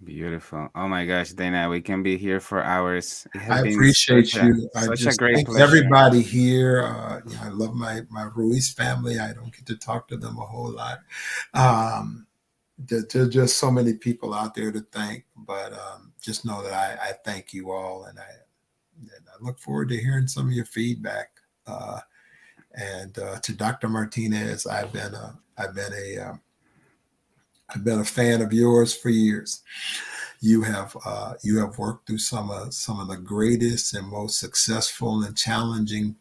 Beautiful. Oh my gosh, Dana, we can be here for hours. It has I been appreciate you. I such a just great thank pleasure. everybody here. I love my Ruiz family. I don't get to talk to them a whole lot. Um, there's just so many people out there to thank, but just know that I thank you all, and I look forward to hearing some of your feedback. And to Dr. Martinez, I've been a fan of yours for years. You have worked through some of the greatest and most successful and challenging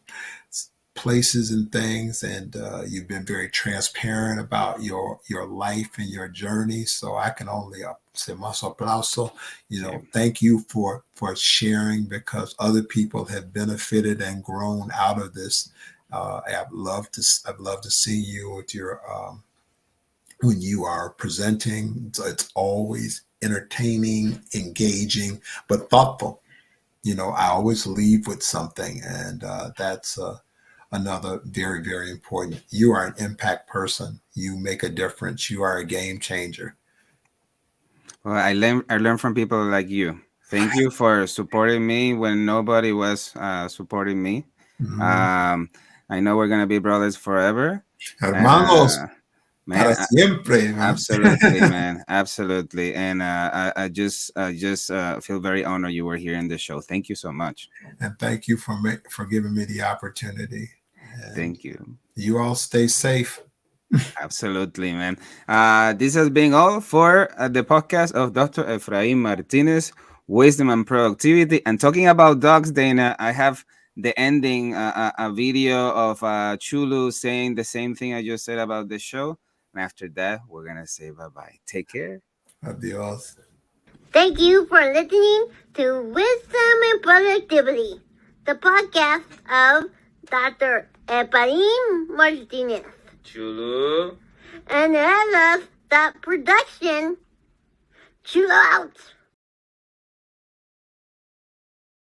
places and things, and you've been very transparent about your life and your journey. So I can only say mas aplauso. Yeah. Thank you for sharing, because other people have benefited and grown out of this. I've loved to see you with your when you are presenting. So it's always entertaining, engaging, but thoughtful. I always leave with something, and that's another very, very important. You are an impact person. You make a difference. You are a game changer. Well, I learned from people like you. Thank you for supporting me when nobody was supporting me. Mhm. Um, I know we're gonna be brothers forever, and Hermanos, para man, siempre, man. absolutely, man, absolutely. And I just feel very honored you were here in the show. Thank you so much. And thank you for giving me the opportunity. And Thank you. you all stay safe. Absolutely, man. This has been all for the podcast of Dr. Efraim Martinez, Wisdom and Productivity. And talking about dogs, Dana, I have the ending, a video of Chulu saying the same thing I just said about the show. And after that, we're going to say bye bye. Take care. Adios. Thank you for listening to Wisdom and Productivity, the podcast of Dr. Efraim Martinez. Chulu. And as of that production, chill out.